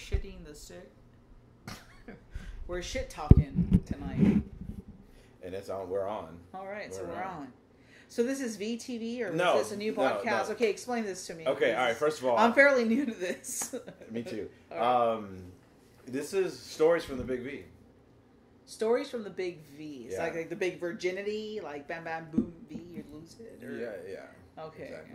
shitting the stick. We're shit talking tonight. And it's on. We're on. All right, so we're on. So this is VTV or No, is this a new podcast? no. Okay, explain this to me. Okay, all right. First of all, I'm fairly new to this. Me too. Right. This is Stories from the Big V. Stories from the Big V. It's Yeah. like the big virginity, like bam bam boom V, you lose it. Or... Yeah. Okay. Exactly.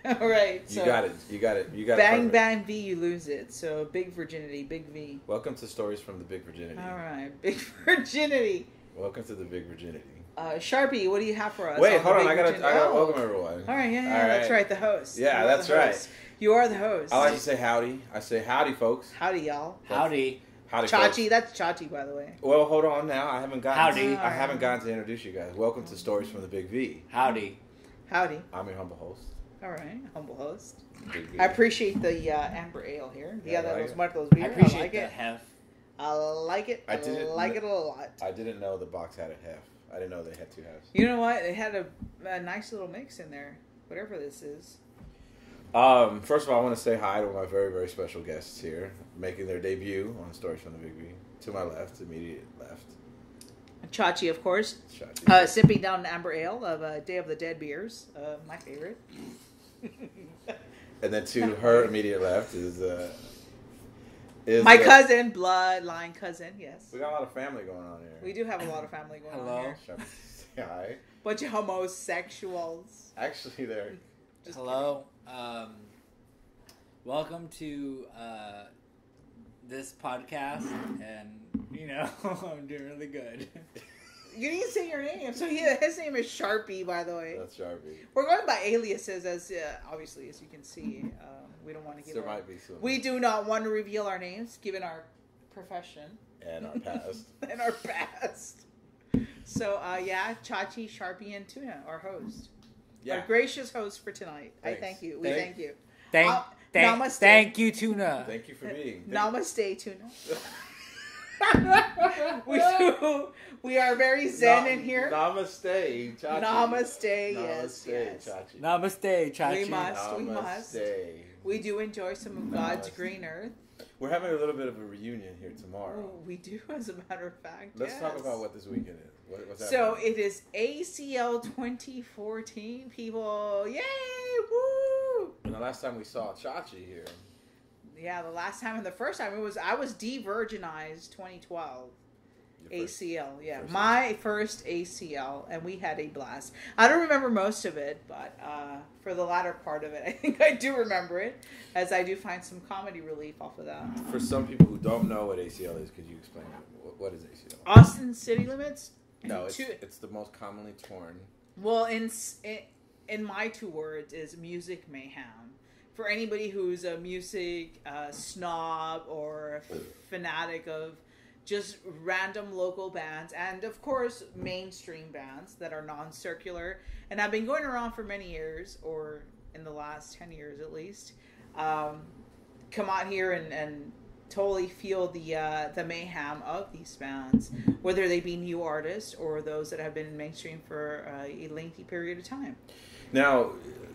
Yeah, okay. All right. You So got it. You got it. bang perfect. bang V, you lose it. So big virginity, Big V. Welcome to Stories from the Big Virginity. All right, big virginity. Welcome to the Big Virginity. Sharpie, what do you have for us? Wait, on hold the on. Big I gotta Virginity? welcome everyone. All right, yeah, All that's right. right. The host. Yeah, You are that's the right. host. You are the host. I like to say howdy. I say howdy, folks. Howdy, y'all. Howdy. Howdy, Chachi, folks. that's Chachi, by the way. Well, hold on now. I haven't gotten. Howdy. I haven't gotten to introduce you guys. Welcome to Stories from the Big V. Howdy. Howdy. I'm your humble host. All right, humble host. Big V. I appreciate the amber ale here. Yeah, that I was like Marco's I beer. I appreciate like the it. hef. I like it. I didn't like kn- it a lot. I didn't know the box had a half. I didn't know they had two halves. You know what? It had a nice little mix in there. Whatever this is. First of all, I want to say hi to my very, very special guests here, making their debut on Stories from the Big V. To my left, immediate left. Chachi, of course. Shotzi. Sipping down an amber ale of Day of the Dead beers. My favorite. And then to her immediate left is My cousin, bloodline cousin, yes. We got a lot of family going on here. We do have a lot of family going on Hello. here. Shotzi, say hi. Bunch of homosexuals. Actually, they're Just Hello. Welcome to this podcast, and I'm doing really good. You didn't say your name. So his name is Sharpie, by the way. that's Sharpie. We're going by aliases, as obviously, as you can see. We don't want to give There our, might be some. we do not want to reveal our names, given our profession And our past. and our past. So, Chachi, Sharpie, and Tuna, our host. Yeah. Our gracious host for tonight. Thanks. I thank you. We Thank- thank you. Namaste. Thank you, Tuna. Thank you for being. Namaste, Tuna. We are very zen in here. Namaste, Chachi. Namaste, yes, yes. Chachi. Namaste, Chachi. We must. Namaste. We do enjoy some of God's Namaste. green earth. We're having a little bit of a reunion here tomorrow. Oh, we do, as a matter of fact. Let's talk yes. about what this weekend is. What's So happening? it is ACL 2014, people. Yay! Woo! And the last time we saw Chachi here, Yeah, the last time and the first time I was de-virginized 2012. your first- ACL, yeah. first My first ACL, and we had a blast. I don't remember most of it, but for the latter part of it, I think I do remember it, as I do find some comedy relief off of that. For some people who don't know what ACL is, could you explain it? What is ACL? Austin City Limits? No, it's, Two- it's the most commonly torn. Well, in my two words, is music mayhem. For anybody who's a music snob or a fanatic of just random local bands, and of course mainstream bands that are non-circular and have been going around for many years, or in the last 10 years at least, come out here and totally feel the mayhem of these bands, whether they be new artists or those that have been mainstream for a lengthy period of time. Now,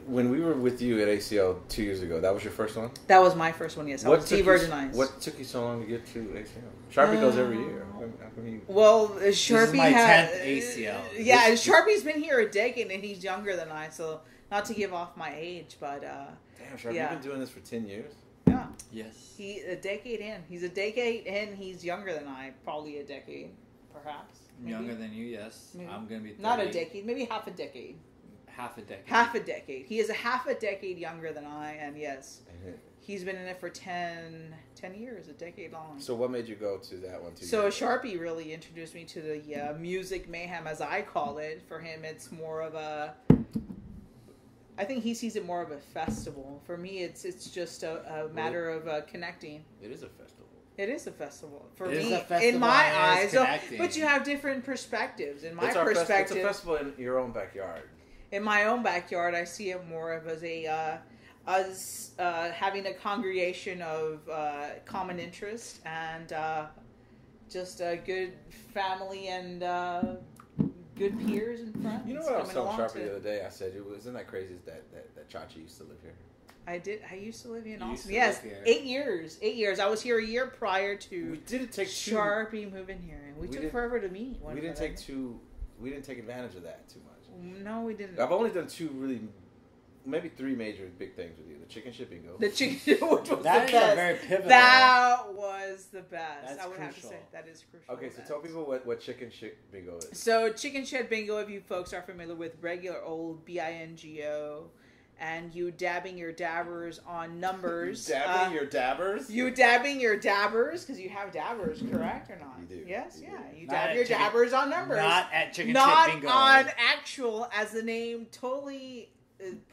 when we were with you at ACL 2 years ago, that was your first one? That was my first one, yes. I was took you- de-virginized. What took you so long to get to ACL? Sharpie goes every year. How come you... Well, Sharpie my had 10th ACL. Yeah, Sharpie's been here a decade, and he's younger than I. So not to give off my age, but Damn, Sharpie, yeah. you've been doing this for 10 years? yeah, Yes. he's a decade in. He's a decade in. He's younger than I, probably a decade, perhaps. Maybe. Younger than you, yes. Maybe. I'm going to be 30. Not a decade, maybe half a decade. Half a decade. Half a decade. He is a half a decade younger than I, and yes, he's been in it for 10 years, a decade long. So what made you go to that one? 2 So years ago? Sharpie really introduced me to the music mayhem, as I call it. For him, it's more of a... I think he sees it more of a festival. For me, it's just a matter of connecting. It is a festival. It is a festival. For It is me, a festival in my and eyes. it's So, connecting. but you have different perspectives. In my It's it's perspective, a festival in your own backyard. in my own backyard, I see it more of as us having a congregation of common interest and just a good family and good peers and friends. You know what I was coming telling along Sharpie to- the other day? I said, isn't that crazy that Chachi used to live here? I did. I used to live in You used Austin. to Yes, live here. 8 years. 8 years. I was here a year prior to We didn't take two. Sharpie moving here, and we took didn't- forever to meet. We didn't take two. We didn't take advantage of that too much. No, we didn't. I've only done two really, maybe three major big things with you: the chicken shit bingo. The chicken, which was That the is best. a very pivotal. That was the best. That's I would have to crucial. say that is crucial. Okay, so event. tell people what chicken shit bingo is. So chicken shed bingo, if you folks are familiar with regular old bingo, and you dabbing your dabbers on numbers. Dabbing your dabbers. You dabbing your dabbers because you have dabbers, correct or not? You do. Yes, You yeah. do. You Not dab at your chicken- dabbers on numbers. Not at chicken Not shit bingo. on actual, as the name totally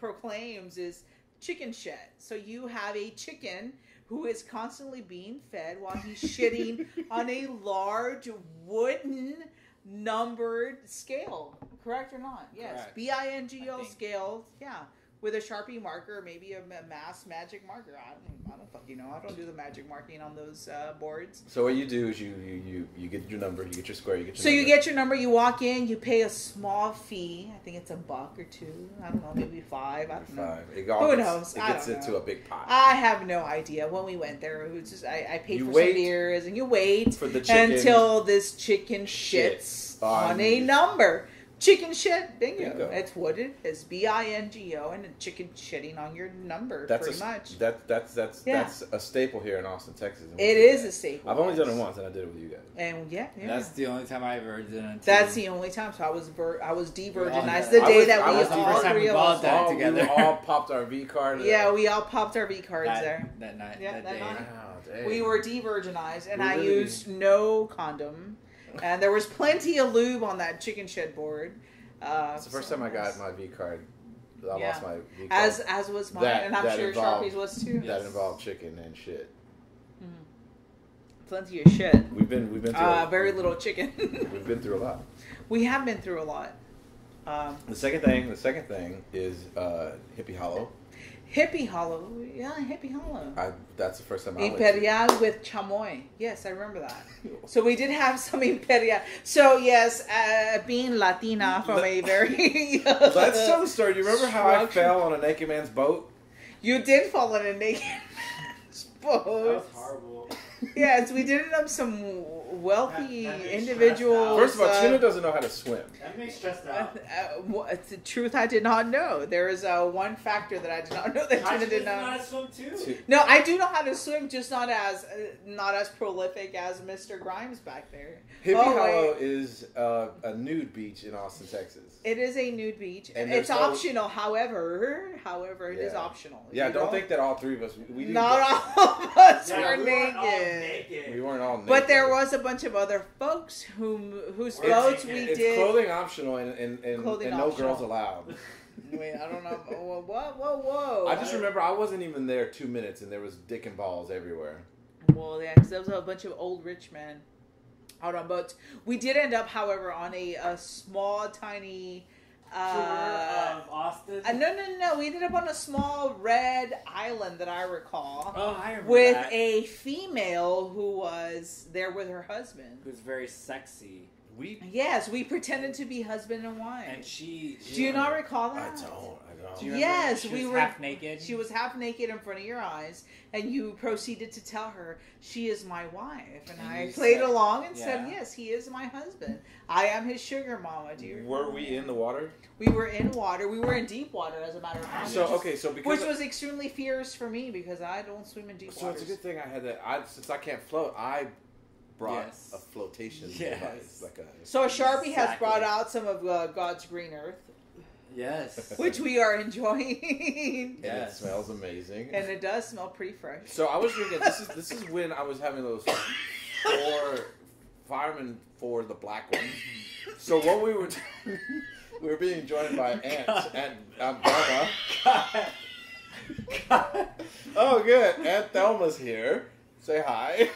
proclaims, is chicken shed. So you have a chicken who is constantly being fed while he's shitting on a large wooden numbered scale. Correct or not? Yes. Correct. BINGO I think. scale. Yeah. With a Sharpie marker, maybe a mass magic marker. I don't fucking know. I don't do the magic marking on those boards. So what you do is you get your number, you get your square, you get your So you number. get your number, you walk in, you pay a small fee. I think it's $1 or $2. I don't know, maybe 5. I don't know. Five. It Who gets, knows? It I gets don't into know. a big pot. I have no idea. When we went there, it was just I paid You for wait some beers, and you wait for the chicken until this chicken shit shits on on a you. number. Chicken shit bingo. Bingo. It's what it is. BINGO, and a chicken shitting on your number. That's pretty much. That's Yeah. a staple here in Austin, Texas. and we It do is that. a staple. I've only done it yes. once, and I did it with you guys. And yeah. That's the only time I ever done it. That's the only time. So I was de-virginized Yeah. the I day was- that I we was the all first time three we of balled us. that We together. all popped our V card. Yeah, we all popped our V cards there. that night. Yeah, that that day. night. Wow, dang. We were de-virginized, and We I really- used no condom, and there was plenty of lube on that chicken shed board. It's the first time I got my V card. I Yeah. lost my V card. as was mine, That- and I'm that sure involved- Sharpie's was too. that involved chicken and shit. Plenty of shit. We've been through Very little chicken. We've been through a lot. We have been through a lot. The second thing is Hippie Hollow. Hippie Hollow, yeah, Hippie Hollow. That's the first time I went. Imperial with chamoy. Yes, I remember that. So we did have some Imperial. So yes, being Latina from a very Let's tell the story. Do you remember how I structure- fell on a naked man's boat? You did fall in a naked man's boat. horrible. Yes, we did it up some wealthy That makes individuals. First of all, Tuna doesn't know how to swim. That makes stressed out. The truth, I did not know. There is one factor that I did not know that Tuna did not. swim too. No, I do know how to swim, just not as prolific as Mr. Grimes back there. Hippie Oh, Hollow wait. is a nude beach in Austin, Texas. It is a nude beach. And It's there's no- optional, however, it is Yeah. optional. Yeah, You don't think that all three of us. We didn't Not go- all of us Yeah, were we weren't all naked. We weren't all naked. But there was a bunch of other folks whose We're boats naked. we It's did. clothing optional and Clothing no optional. girls allowed. Wait, I don't know. Whoa. I just remember I wasn't even there 2 minutes and there was dick and balls everywhere. Well, yeah, because there was a bunch of old rich men out on boats. We did end up, however, on a small, tiny. Austin. No. We ended up on a small red island that I recall. Oh, I remember With that. a female who was there with her husband. Who's very sexy, Yes, we pretended to be husband and wife. and she. Do you not recall I that? don't. Do you remember Yes, she we was were half naked. She was half naked in front of your eyes, and you proceeded to tell her she is my wife, and And I you played said- along and said, yeah. "Yes, he is my husband. I am his sugar mama." Do you Were remember we that? in the water? We were in water. We were in deep water, as a matter of fact. So because Which was extremely fierce for me because I don't swim in deep so waters. it's a good thing I had that. Since I can't float, I brought Yes. a flotation Yes. device, like a. So Sharpie has Exactly. brought out some of God's green earth, Yes. which we are enjoying, And it Yes. smells amazing. and it does smell pretty fresh. So I was drinking. This is when I was having those 4 firemen for the black one. So what we were we were being joined by Aunt Thelma. Oh, good. Aunt Thelma's here. Say hi.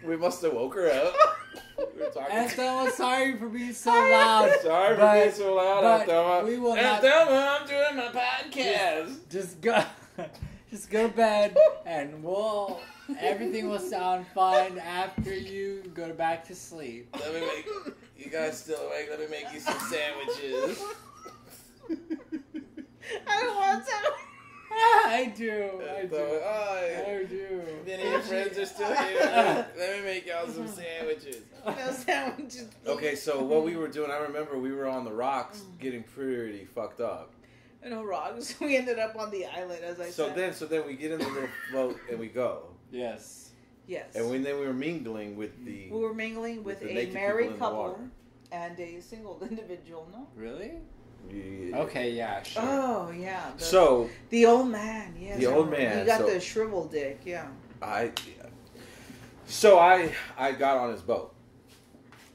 we must have woke her up. We were talking. And Thelma, sorry for being so loud. Sorry for but- being so loud, Aunt but Thelma. we will Aunt not- Thelma, I'm doing my podcast. Just go, just go to bed, and everything will sound fine after you go back to sleep. Let me make you guys still awake. Let me make you some sandwiches. I don't want sandwich. I do. I do. Oh, I do. Vinny, your friends are still here. Let me make y'all some sandwiches. No sandwiches. Okay, so what we were doing, I remember we were on the rocks getting pretty fucked up. No rocks. We ended up on the island, as I said. So then we get in the little float and we go. Yes. Yes. And then we were mingling with the... We were mingling with the a naked married people in the couple water. and a single individual, no? Really? Yeah. Okay, yeah, sure. Oh, yeah. The old man, yes. The old man. You got the shriveled dick, yeah. I got on his boat.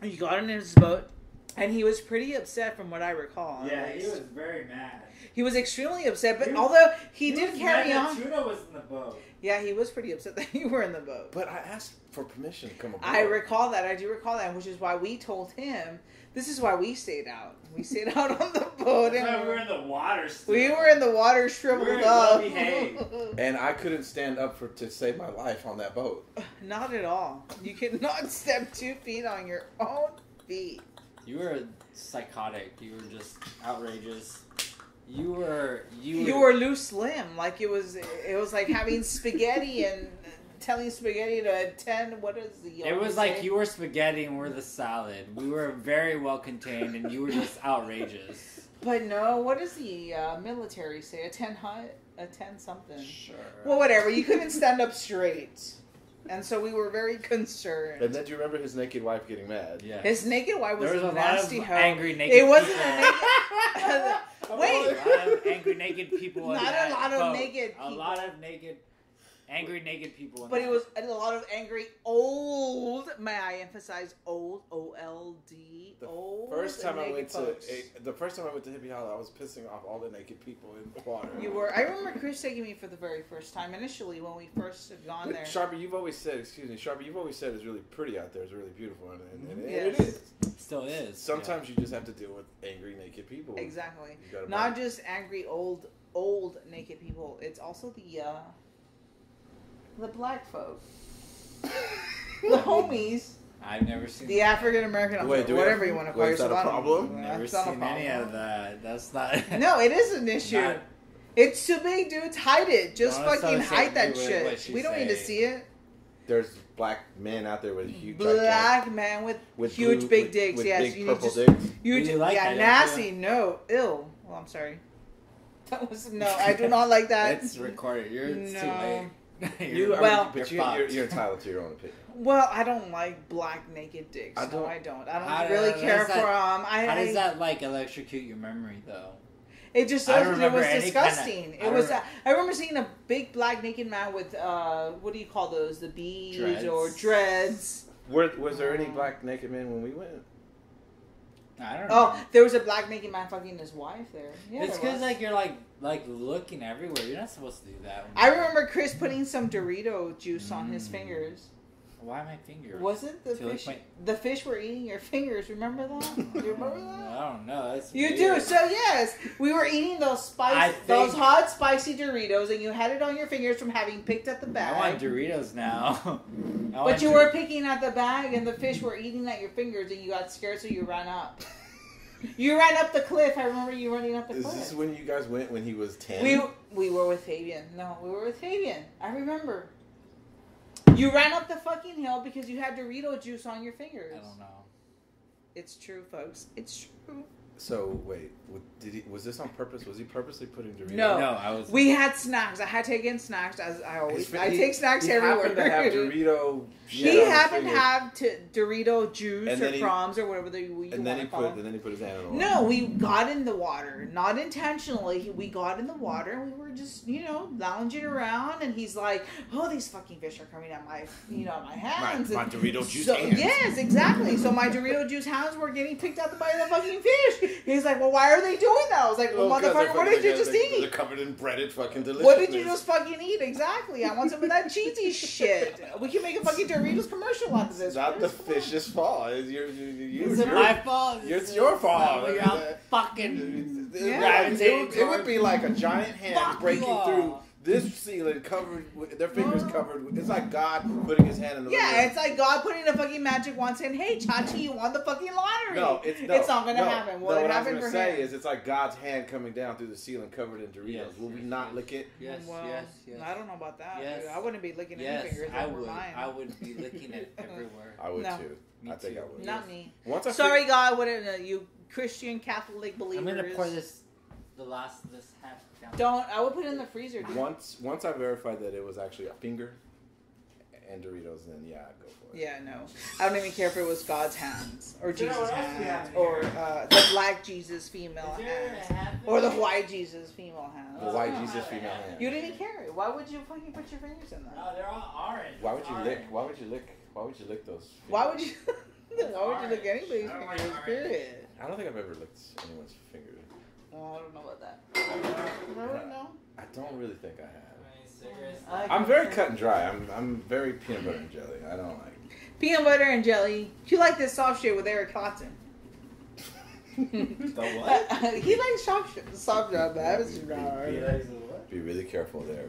You got in his boat, and he was pretty upset from what I recall. Yeah, he was very mad. He was extremely upset, but although he did carry mad on. that Tuna was in the boat. Yeah, he was pretty upset that you were in the boat. But I asked for permission to come aboard. I recall that. I do recall that, which is why we told him. This is why we stayed out. We stayed out on the boat. That's and why we were in the water still. We were in the water, shriveled We were in up. Lovey Hay. And I couldn't stand up to save my life on that boat. Not at all. You could not step 2 feet on your own feet. You were psychotic. You were just outrageous. You were loose limb. Like it was like having spaghetti and telling spaghetti to attend. What is the? It was like you were spaghetti and we're the salad. We were very well contained and you were just outrageous. But no, what does the military say? Attend something. Sure. Well, whatever. You couldn't stand up straight. And so we were very concerned. And then do you remember his naked wife getting mad? Yeah. His naked wife was there was a nasty lot of hoe. angry naked It wasn't people. a naked. Wait. A lot of angry naked people. Not a lot of naked A people. lot of angry naked people. But it was a lot of angry old. May I emphasize old? O-L-D. Old. The first time I went folks. to Hippie Hollow, I was pissing off all the naked people in the water. You were. I remember Chris taking me for the very first time. Initially, when we first had gone there. Sharpie, you've always said it's really pretty out there. It's really beautiful, and Yes. it is. Still is. Sometimes you just have to deal with angry naked people. Exactly. You gotta Not buy- just angry old naked people. It's also the black folk, the homies, I've never seen. the African American, Wait, do we whatever have- you want to call wait, is that yourself. a problem? Never That's not a seen any problem. of that. That's not. No, it is an issue. Not- It's too big, dudes. Hide it. Just Don't fucking associate hide that me with shit. what she's We don't need to saying. see it. There's black men out there with huge, Black man with huge blue- big dicks. with Yes, big you purple just dicks. you You just, like yeah, that, nasty. No, ill. Well, I'm sorry. That was no. I do not like that. It's recorded. It's too No. late. Well- You're entitled to your own opinion. Well, I don't like black naked dicks. I No, don't- I don't. I How don't really does care that- for them. How does that like electrocute your memory though? It just I doesn't. don't It remember was any disgusting. kinda- It was. I remember seeing a big black naked man with what do you call those? The beads Dreads. or dreads. Was there any black naked men when we went? I don't know. Oh, there was a black naked man fucking his wife there. Yeah, it's there because was. like you're like looking everywhere. You're not supposed to do that. I remember Chris putting some Dorito juice on his fingers. Why my fingers? Was it the To lick fish? my- The fish were eating your fingers. Remember that? Do you remember that? I don't know. That's You weird. do. So yes, we were eating those I those think- hot spicy Doritos, and you had it on your fingers from having picked at the I want bag. Doritos now. But you were picking at the bag, and the fish were eating at your fingers, and you got scared, so you ran up. You ran up the cliff. I remember you running up the Is cliff. this when you guys went when he was 10? We were with Fabian. No, we were with Fabian. I remember. You ran up the fucking hill because you had Dorito juice on your fingers. I don't know. It's true, folks. It's true. So wait, was this on purpose? Was he purposely putting Doritos? No. No, I was. We had snacks. I had taken snacks as I always. I He- take snacks he everywhere. happened to have Dorito. He shit on his happened to finger, have Dorito juice And or then he- crumbs or whatever you want and then to he call put them. and then he put his hand on the water. No, we got in the water, not intentionally. We got in the water and we were just, lounging around. And he's like, "Oh, these fucking fish are coming at my, my hands." My And Dorito juice so, hands. Yes, exactly. So my Dorito juice hands were getting picked up by the fucking fish. He's like, "Well, why are they doing that?" I was like, "Well, Well, 'cause motherfucker, what they're did you just They're eat? covered in breaded fucking deliciousness. What did you just fucking eat? Exactly. I want some of that cheesy shit. We can make a fucking Doritos commercial out of this. It's not the Chris. fish's fault. It's Is it my fault? It's your fault. Well, you're out fucking. Yeah. It would be like a giant hand Fuck breaking you all. through this ceiling covered with their fingers covered with, it's like God putting his hand in the Yeah, living it's like God putting the fucking magic wand saying, "Hey, Chachi, you won the fucking lottery." No, it's not gonna happen. Will no, it what I was happen gonna for say him? is it's like God's hand coming down through the ceiling covered in Doritos. Yes, Will we yes, not yes. lick it? Yes, Well, yes, yes. I don't know about that. Yes. Dude. I wouldn't be licking Yes, any fingers I over would. mine. I would be licking it everywhere. I would No. too. Me I think too. I would. Not me. Once I Sorry, God. What you Christian Catholic believers? I'm gonna pour this half down. Don't. I would put it in the freezer. Dude. Once I verified that it was actually a finger and Doritos, then yeah, I'd go for it. Yeah, no. I don't even care if it was God's hands or You know Jesus' what else we hands have or here? the black Jesus female Is there hands a half or the of it? white Jesus female hands. The white Jesus female hand. You didn't care. Why would you fucking put your fingers in that? No, they're all orange. Why would you Orange. lick? Why would you lick? Why would you lick those? Why would fingers? you? Why would you look at anybody's I don't like fingers? orange. Period. I don't think I've ever licked anyone's finger. Oh, I don't know about that. I don't know. I don't really think I have. Seriously. I'm very cut and dry. I'm very peanut butter and jelly. I don't like. Peanut butter and jelly. You like this soft shit with Eric Clapton. The what? He likes soft job. That was Be really careful there.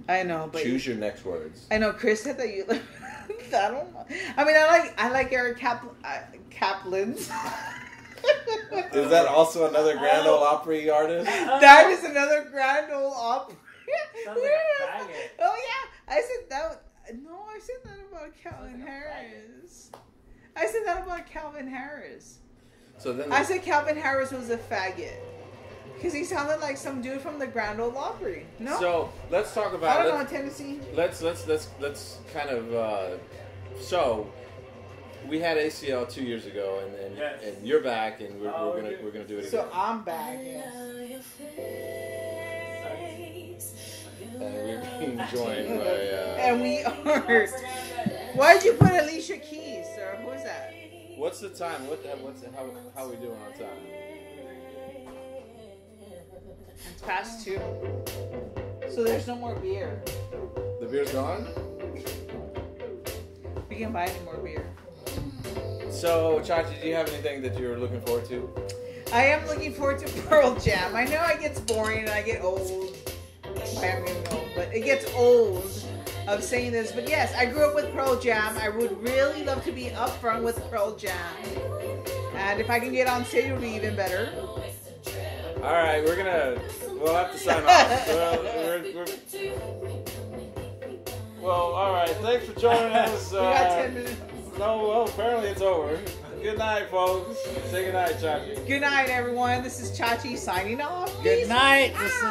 I know, but Choose your next words. I know Chris said that you. I don't know. I mean, I like Eric Kaplan's. Is that also another Grand Ole Opry artist? That is another Grand Ole Opry. Sounds like a faggot. Oh yeah, I said that. No, I said that about Calvin like a Harris. I said that about Calvin Harris. So then I said Calvin Harris was a faggot because he sounded like some dude from the Grand Ole Opry. No, So let's talk about. I don't know, Tennessee. Let's kind of. So we had ACL 2 years ago, and Yes. and you're back, and we're Oh, gonna yeah. we're gonna do it So again. I'm back. Yes. And we're being joined by. And we are. Why'd you put Alicia Keys, sir? Who is that? What's the time? How are we doing on time? It's past 2. So there's no more beer. The beer's gone. We can buy any more beer. So Chachi, do you have anything that you're looking forward to? I am looking forward to Pearl Jam. I know it gets boring and I get old. I don't even know, but it gets old of saying this. But yes, I grew up with Pearl Jam. I would really love to be up front with Pearl Jam. And if I can get on stage, it would be even better. All right, we'll have to sign off. Well, all right. Thanks for joining us. We got 10 minutes. No, well, apparently it's over. Good night, folks. Say good night, Chachi. Good night, everyone. This is Chachi signing off. Good Peace night. This is